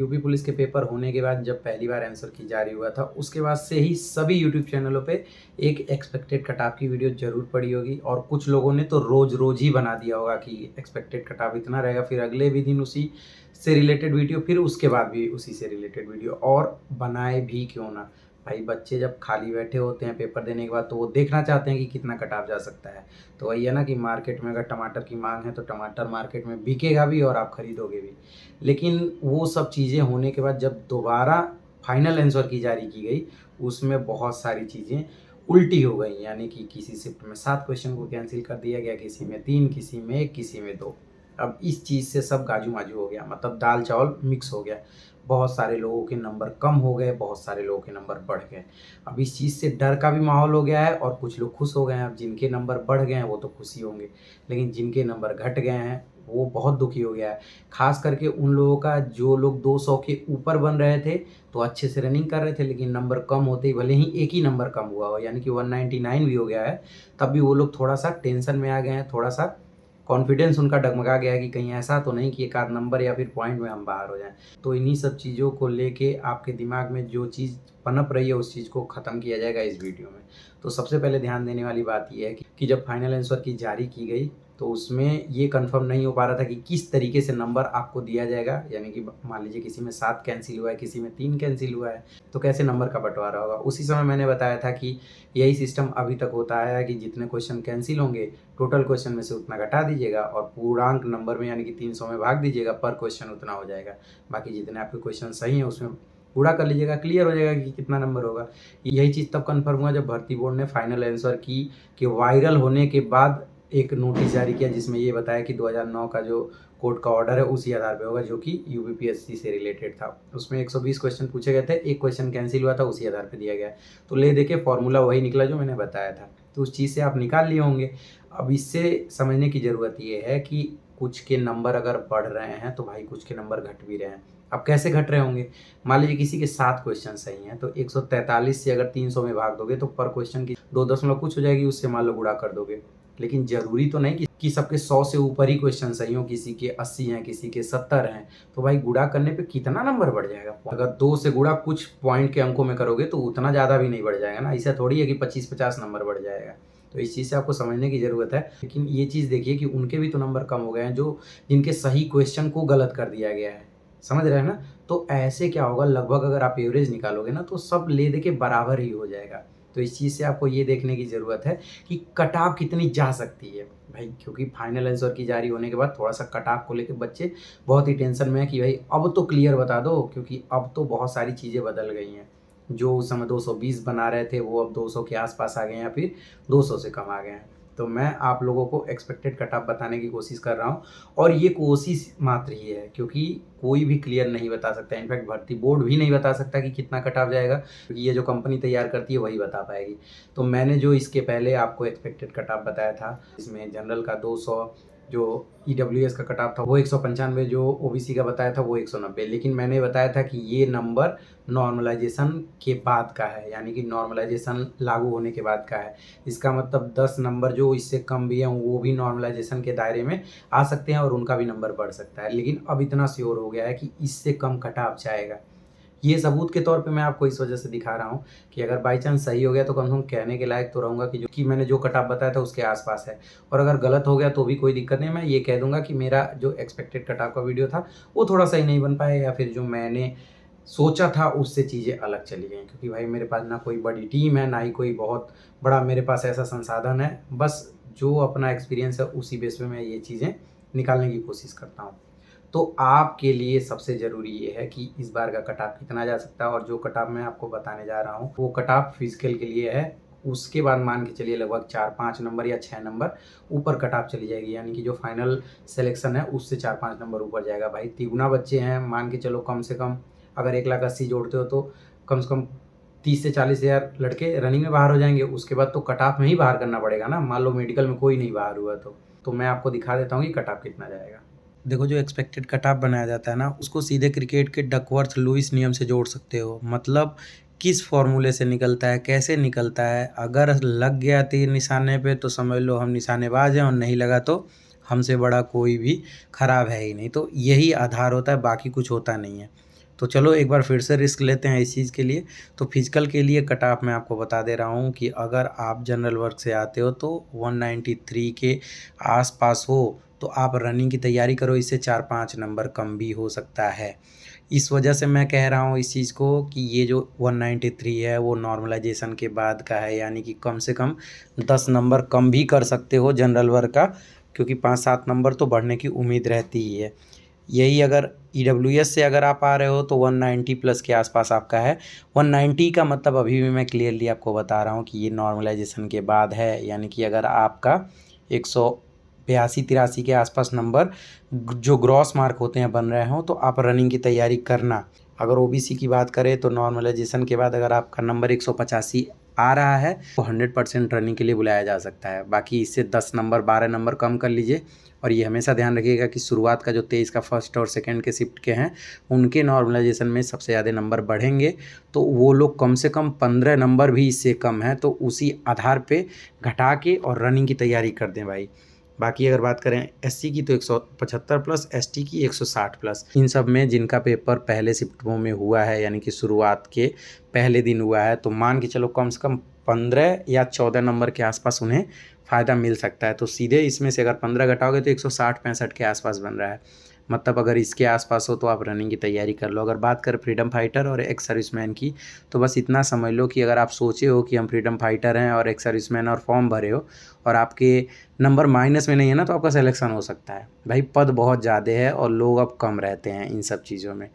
UP police के paper होने के बाद जब पहली बार आंसर की जारी हुआ था, उसके बाद से ही सभी यूट्यूब चैनलों पे एक एक्सपेक्टेड कट ऑफ की वीडियो ज़रूर पड़ी होगी और कुछ लोगों ने तो रोज़-रोज़ ही बना दिया होगा कि एक्सपेक्टेड कट ऑफ इतना रहेगा, फिर अगले भी दिन उसी से रिलेटेड वीडियो, फिर उसके बाद भी उसी से रिलेटेड वीडियो और बनाए भी क्यों ना। भाई बच्चे जब खाली बैठे होते हैं पेपर देने के बाद तो वो देखना चाहते हैं कि कितना कट ऑफ जा सकता है। तो वही है ना कि मार्केट में अगर टमाटर की माँग है तो टमाटर मार्केट में बिकेगा भी और आप खरीदोगे भी। लेकिन वो सब चीज़ें होने के बाद जब दोबारा फाइनल आंसर की जारी की गई, उसमें बहुत सारी चीज़ें उल्टी हो गई। यानी कि किसी शिफ्ट में 7 क्वेश्चन को कैंसिल कर दिया गया, किसी में 3, किसी में 1, किसी में 2। अब इस चीज़ से सब गाजू-माजू हो गया, मतलब दाल-चावल मिक्स हो गया। बहुत सारे लोगों के नंबर कम हो गए, बहुत सारे लोगों के नंबर बढ़ गए। अब इस चीज़ से डर का भी माहौल हो गया है और कुछ लोग खुश हो गए हैं। अब जिनके नंबर बढ़ गए हैं वो तो खुशी होंगे, लेकिन जिनके नंबर घट गए हैं वो बहुत दुखी हो गया है। ख़ास करके उन लोगों का जो लोग 200 के ऊपर बन रहे थे, तो अच्छे से रनिंग कर रहे थे, लेकिन नंबर कम होते ही भले ही एक ही नंबर कम हुआ हो, यानी कि 199 भी हो गया है, तब भी वो लोग थोड़ा-सा टेंशन में आ गए हैं, थोड़ा-सा कॉन्फिडेंस उनका डगमगा गया है कि कहीं ऐसा तो नहीं कि एक आध नंबर या फिर पॉइंट में हम बाहर हो जाएँ। तो इन्हीं सब चीज़ों को लेके आपके दिमाग में जो चीज़ पनप रही है, उस चीज़ को ख़त्म किया जाएगा इस वीडियो में। तो सबसे पहले ध्यान देने वाली बात ये है कि जब फाइनल आंसर की जारी की गई, तो उसमें ये कन्फर्म नहीं हो पा रहा था कि किस तरीके से नंबर आपको दिया जाएगा। यानी कि मान लीजिए किसी में 7 कैंसिल हुआ है, किसी में 3 कैंसिल हुआ है, तो कैसे नंबर का बँटवारा होगा। उसी समय मैंने बताया था कि यही सिस्टम अभी तक होता आया है कि जितने क्वेश्चन कैंसिल होंगे, टोटल क्वेश्चन में से उतना घटा दीजिएगा और पूर्णांक नंबर में यानी कि 300 में भाग दीजिएगा, पर क्वेश्चन उतना हो जाएगा। बाकी जितने आपके क्वेश्चन सही हैं उसमें गुणा कर लीजिएगा, क्लियर हो जाएगा कि कितना नंबर होगा। यही चीज़ तब कन्फर्म हुआ जब भर्ती बोर्ड ने फाइनल आंसर की कि वायरल होने के बाद एक नोटिस जारी किया जिसमें ये बताया कि 2009 का जो कोर्ट का ऑर्डर है उसी आधार पे होगा, जो कि यूपीपीएससी से रिलेटेड था। उसमें 120 क्वेश्चन पूछे गए थे, एक क्वेश्चन कैंसिल हुआ था, उसी आधार पे दिया गया। तो ले दे के फॉर्मूला वही निकला जो मैंने बताया था। तो उस चीज़ से आप निकाल लिए होंगे। अब इससे समझने की ज़रूरत ये है कि कुछ के नंबर अगर बढ़ रहे हैं तो भाई कुछ के नंबर घट भी रहे हैं। अब कैसे घट रहे होंगे? मान लीजिए किसी के 7 क्वेश्चन सही हैं, तो 143 से अगर 300 में भाग दोगे तो पर क्वेश्चन की 2 दशमलव कुछ हो जाएगी, उससे मान लो गुणा कर दोगे। लेकिन ज़रूरी तो नहीं कि सबके 100 से ऊपर ही क्वेश्चन सही हों, किसी के 80 हैं, किसी के 70 हैं। तो भाई गुणा करने पे कितना नंबर बढ़ जाएगा? अगर 2 से गुणा कुछ पॉइंट के अंकों में करोगे तो उतना ज़्यादा भी नहीं बढ़ जाएगा ना। ऐसा थोड़ी है कि 25-50 नंबर बढ़ जाएगा। तो इस चीज़ से आपको समझने की ज़रूरत है। लेकिन ये चीज़ देखिए कि उनके भी तो नंबर कम हो गए हैं जो जिनके सही क्वेश्चन को गलत कर दिया गया है। समझ रहे हैं ना? तो ऐसे क्या होगा, लगभग अगर आप एवरेज निकालोगे ना तो सब ले दे के बराबर ही हो जाएगा। तो इस चीज़ से आपको ये देखने की ज़रूरत है कि कट ऑफ कितनी जा सकती है। भाई क्योंकि फाइनल आंसर की जारी होने के बाद थोड़ा-सा कट ऑफ को लेके बच्चे बहुत ही टेंशन में हैं कि भाई अब तो क्लियर बता दो, क्योंकि अब तो बहुत सारी चीज़ें बदल गई हैं। जो उस समय 220 बना रहे थे वो अब 200 के आस-पास आ गए हैं या फिर 200 से कम आ गए हैं। तो मैं आप लोगों को एक्सपेक्टेड कट ऑफ बताने की कोशिश कर रहा हूँ और ये कोशिश मात्र ही है, क्योंकि कोई भी क्लियर नहीं बता सकता। इनफैक्ट भर्ती बोर्ड भी नहीं बता सकता कि कितना कट ऑफ जाएगा, क्योंकि ये जो कंपनी तैयार करती है वही बता पाएगी। तो मैंने जो इसके पहले आपको एक्सपेक्टेड कट ऑफ बताया था, इसमें जनरल का 200, जो ईडब्ल्यूएस का कट ऑफ था वो 195, जो ओबीसी का बताया था वो 190। लेकिन मैंने बताया था कि ये नंबर नॉर्मलाइजेशन के बाद का है, यानी कि नॉर्मलाइजेशन लागू होने के बाद का है। इसका मतलब 10 नंबर जो इससे कम भी हैं वो भी नॉर्मलाइजेशन के दायरे में आ सकते हैं और उनका भी नंबर बढ़ सकता है। लेकिन अब इतना श्योर हो गया है कि इससे कम कट ऑफ जाएगा। ये सबूत के तौर पे मैं आपको इस वजह से दिखा रहा हूँ कि अगर बाई चांस सही हो गया तो कम से कम कहने के लायक तो रहूँगा कि मैंने जो कट ऑफ बताया था उसके आस-पास है। और अगर गलत हो गया तो भी कोई दिक्कत नहीं, मैं ये कह दूँगा कि मेरा जो एक्सपेक्टेड कट ऑफ का वीडियो था वो थोड़ा सही नहीं बन पाया, या फिर जो मैंने सोचा था उससे चीज़ें अलग चली गईं। क्योंकि भाई मेरे पास ना कोई बड़ी टीम है, ना ही कोई बहुत बड़ा मेरे पास ऐसा संसाधन है। बस जो अपना एक्सपीरियंस है उसी बेस पे मैं ये चीज़ें निकालने की कोशिश करता हूँ। तो आपके लिए सबसे ज़रूरी ये है कि इस बार का कट ऑफ कितना जा सकता है, और जो कट ऑफ मैं आपको बताने जा रहा हूँ वो कट ऑफ फिजिकल के लिए है। उसके बाद मान के चलिए लगभग 4-5 नंबर या 6 नंबर ऊपर कट ऑफ चली जाएगी, यानी कि जो फाइनल सिलेक्शन है उससे 4-5 नंबर ऊपर जाएगा। भाई तिगुना बच्चे हैं, मान के चलो कम से कम अगर 1,80,000 जोड़ते हो तो कम से कम 30 से 40,000 लड़के रनिंग में बाहर हो जाएंगे। उसके बाद तो कट ऑफ में ही बाहर करना पड़ेगा ना। मान लो मेडिकल में कोई नहीं बाहर हुआ तो मैं आपको दिखा देता हूँ कि कट ऑफ कितना जाएगा। देखो, जो एक्सपेक्टेड कट ऑफ बनाया जाता है ना, उसको सीधे क्रिकेट के डकवर्थ लुईस नियम से जोड़ सकते हो। मतलब किस फॉर्मूले से निकलता है, कैसे निकलता है। अगर लग गया तीर निशाने पे तो समझ लो हम निशानेबाज हैं, और नहीं लगा तो हमसे बड़ा कोई भी खराब है ही नहीं। तो यही आधार होता है, बाकी कुछ होता नहीं है। तो चलो एक बार फिर से रिस्क लेते हैं इस चीज़ के लिए। तो फिजिकल के लिए कट ऑफ मैं आपको बता दे रहा हूँ कि अगर आप जनरल वर्क से आते हो तो 193 के आसपास हो तो आप रनिंग की तैयारी करो, इससे 4-5 नंबर कम भी हो सकता है। इस वजह से मैं कह रहा हूँ इस चीज़ को कि ये जो 193 है वो नॉर्मलाइजेशन के बाद का है, यानी कि कम से कम 10 नंबर कम भी कर सकते हो जनरल वर्क का, क्योंकि 5-7 नंबर तो बढ़ने की उम्मीद रहती ही है। यही अगर EWS से अगर आप आ रहे हो तो 190 प्लस के आसपास आपका है। 190 का मतलब अभी भी मैं क्लियरली आपको बता रहा हूँ कि ये नॉर्मलाइजेशन के बाद है, यानी कि अगर आपका 182-83 के आसपास नंबर जो ग्रॉस मार्क होते हैं बन रहे हो तो आप रनिंग की तैयारी करना। अगर OBC की बात करें तो नॉर्मलाइजेशन के बाद अगर आपका नंबर 185 आ रहा है तो 100% रनिंग के लिए बुलाया जा सकता है। बाकी इससे 10 नंबर 12 नंबर कम कर लीजिए। और ये हमेशा ध्यान रखिएगा कि शुरुआत का जो 23 का फर्स्ट और सेकंड के शिफ्ट के हैं उनके नॉर्मलाइजेशन में सबसे ज़्यादा नंबर बढ़ेंगे, तो वो लोग कम से कम 15 नंबर भी इससे कम है तो उसी आधार पे घटा के और रनिंग की तैयारी कर दें भाई। बाकी अगर बात करें SC की तो 175 प्लस, ST की 160 प्लस। इन सब में जिनका पेपर पहले शिफ्टों में हुआ है यानी कि शुरुआत के पहले दिन हुआ है तो मान के चलो कम से कम 15 या 14 नंबर के आसपास उन्हें फ़ायदा मिल सकता है। तो सीधे इसमें से अगर 15 घटाओगे तो 160-65 के आसपास बन रहा है। मतलब अगर इसके आसपास हो तो आप रनिंग की तैयारी कर लो। अगर बात करें फ्रीडम फाइटर और एक्स सर्विसमैन की तो बस इतना समझ लो कि अगर आप सोचे हो कि हम फ्रीडम फाइटर हैं और एक्स सर्विसमैन और फॉर्म भरे हो और आपके नंबर माइनस में नहीं है ना तो आपका सिलेक्शन हो सकता है। भाई पद बहुत ज़्यादा है और लोग अब कम रहते हैं इन सब चीज़ों में,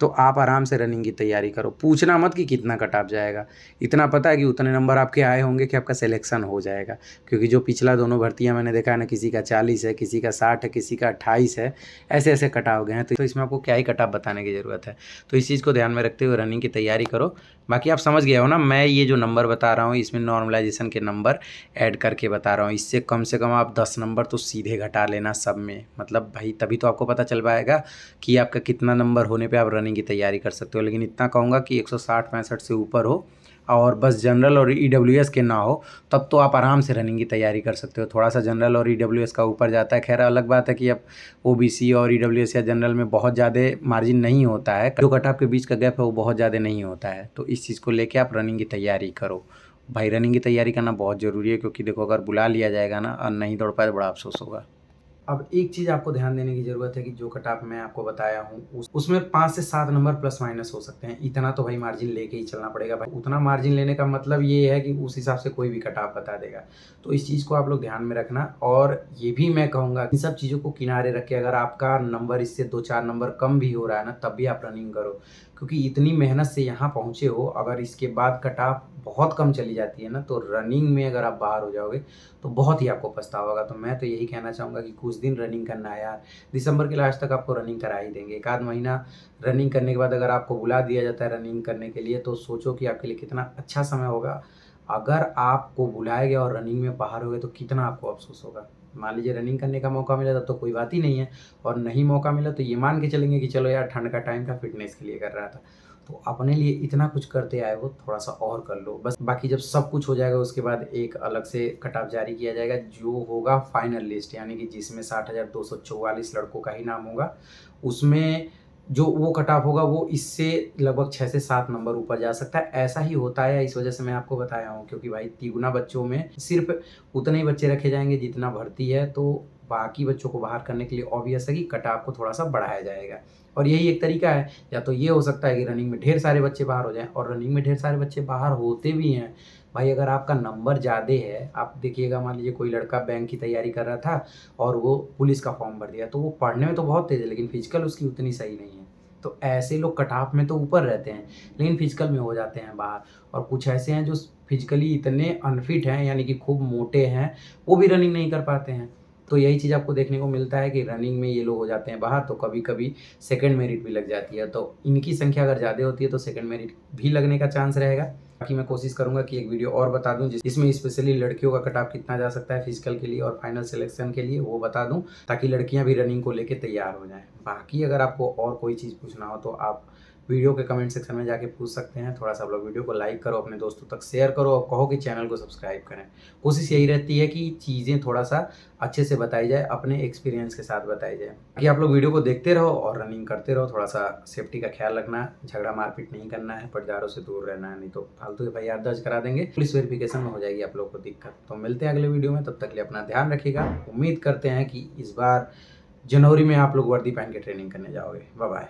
तो आप आराम से रनिंग की तैयारी करो। पूछना मत कि कितना कट ऑफ जाएगा, इतना पता है कि उतने नंबर आपके आए होंगे कि आपका सिलेक्शन हो जाएगा। क्योंकि जो पिछला दोनों भर्तियां मैंने देखा है ना, किसी का 40 है, किसी का 60 है, किसी का 28 है, ऐसे ऐसे कट ऑफ गए हैं। तो इसमें आपको क्या ही कट ऑफ बताने की ज़रूरत है। तो इस चीज़ को ध्यान में रखते हुए रनिंग की तैयारी करो। बाकी आप समझ गए हो ना, मैं ये जो नंबर बता रहा हूँ इसमें नॉर्मलाइजेशन के नंबर ऐड करके बता रहा हूँ। इससे कम से कम आप 10 नंबर तो सीधे घटा लेना सब में। मतलब भाई तभी तो आपको पता चल पाएगा कि आपका कितना नंबर होने पे आप रनिंग की तैयारी कर सकते हो। लेकिन इतना कहूँगा कि 160-65 से ऊपर हो और बस जनरल और EWS के ना हो, तब तो आप आराम से रनिंग की तैयारी कर सकते हो। थोड़ा सा जनरल और EWS का ऊपर जाता है, खैर अलग बात है कि अब OBC और EWS या जनरल में बहुत ज़्यादा मार्जिन नहीं होता है, जो कट ऑफ के बीच का गैप है वो बहुत ज़्यादा नहीं होता है। तो इस चीज़ को लेके आप रनिंग की तैयारी करो भाई। रनिंग की तैयारी करना बहुत ज़रूरी है, क्योंकि देखो अगर बुला लिया जाएगा ना और नहीं दौड़ पाए तो बड़ा अफसोस होगा। अब एक चीज़ आपको ध्यान देने की ज़रूरत है कि जो कट ऑफ मैं आपको बताया हूँ उसमें 5 से 7 नंबर प्लस माइनस हो सकते हैं। इतना तो भाई मार्जिन लेके ही चलना पड़ेगा भाई। उतना मार्जिन लेने का मतलब ये है कि उस हिसाब से कोई भी कट ऑफ बता देगा। तो इस चीज़ को आप लोग ध्यान में रखना। और ये भी मैं कहूँगा इन सब चीज़ों को किनारे रख के अगर आपका नंबर इससे 2-4 नंबर कम भी हो रहा है ना तब भी आप रनिंग करो, क्योंकि इतनी मेहनत से यहाँ पहुँचे हो। अगर इसके बाद कट ऑफ बहुत कम चली जाती है ना तो रनिंग में अगर आप बाहर हो जाओगे तो बहुत ही आपको पछतावा होगा। तो मैं तो यही कहना चाहूँगा कि कुछ दिन रनिंग करना है यार। दिसंबर के लास्ट तक आपको रनिंग करा ही देंगे। एक आध महीना रनिंग करने के बाद अगर आपको बुला दिया जाता है रनिंग करने के लिए तो सोचो कि आपके लिए कितना अच्छा समय होगा। अगर आपको बुलाया गया और रनिंग में बाहर हो गए तो कितना आपको अफसोस होगा। मान लीजिए रनिंग करने का मौका मिला तब तो कोई बात ही नहीं है, और नहीं मौका मिला तो ये मान के चलेंगे कि चलो यार ठंड का टाइम था, फिटनेस के लिए कर रहा था। तो अपने लिए इतना कुछ करते आए हो, थोड़ा सा और कर लो बस। बाकी जब सब कुछ हो जाएगा उसके बाद एक अलग से कट ऑफ जारी किया जाएगा जो होगा फाइनल लिस्ट, यानी कि जिसमें 60,244 लड़कों का ही नाम होगा। उसमें जो वो कट ऑफ होगा वो इससे लगभग 6 से 7 नंबर ऊपर जा सकता है। ऐसा ही होता है, इस वजह से मैं आपको बताया हूँ, क्योंकि भाई तिगुना बच्चों में सिर्फ उतने ही बच्चे रखे जाएंगे जितना भर्ती है, तो बाकी बच्चों को बाहर करने के लिए ऑब्वियस है कि कट ऑफ को थोड़ा सा बढ़ाया जाएगा। और यही एक तरीका है। या तो ये हो सकता है कि रनिंग में ढेर सारे बच्चे बाहर हो जाएं, और रनिंग में ढेर सारे बच्चे बाहर होते भी हैं भाई। अगर आपका नंबर ज़्यादा है, आप देखिएगा मान लीजिए कोई लड़का बैंक की तैयारी कर रहा था और वो पुलिस का फॉर्म भर दिया, तो वो पढ़ने में तो बहुत तेज़ है लेकिन फिजिकल उसकी उतनी सही नहीं है। तो ऐसे लोग कट ऑफ में तो ऊपर रहते हैं लेकिन फिजिकल में हो जाते हैं बाहर। और कुछ ऐसे हैं जो फिजिकली इतने अनफिट हैं, यानी कि खूब मोटे हैं, वो भी रनिंग नहीं कर पाते हैं। तो यही चीज़ आपको देखने को मिलता है कि रनिंग में ये लोग हो जाते हैं बाहर, तो कभी कभी सेकंड मेरिट भी लग जाती है। तो इनकी संख्या अगर ज़्यादा होती है तो सेकंड मेरिट भी लगने का चांस रहेगा। बाकी मैं कोशिश करूंगा कि एक वीडियो और बता दूं जिसमें स्पेशली लड़कियों का कट ऑफ कितना जा सकता है फिजिकल के लिए और फाइनल सिलेक्शन के लिए, वो बता दूं ताकि लड़कियां भी रनिंग को लेके तैयार हो जाएं। बाकी अगर आपको और कोई चीज़ पूछना हो तो आप वीडियो के कमेंट सेक्शन में जाके पूछ सकते हैं। थोड़ा सा आप लोग वीडियो को लाइक करो, अपने दोस्तों तक शेयर करो और कहो कि चैनल को सब्सक्राइब करें। कोशिश यही रहती है कि चीज़ें थोड़ा सा अच्छे से बताई जाए, अपने एक्सपीरियंस के साथ बताई जाए कि आप लोग वीडियो को देखते रहो और रनिंग करते रहो। थोड़ा सा सेफ्टी का ख्याल रखना, झगड़ा मारपीट नहीं करना है, पटदारों से दूर रहना है, नहीं तो फालतू FIR दर्ज करा देंगे, पुलिस वेरिफिकेशन में हो जाएगी आप लोग को दिक्कत। तो मिलते हैं अगले वीडियो में, तब तक के लिए अपना ध्यान रखिएगा। उम्मीद करते हैं कि इस बार जनवरी में आप लोग वर्दी पहन के ट्रेनिंग करने जाओगे। Bye bye.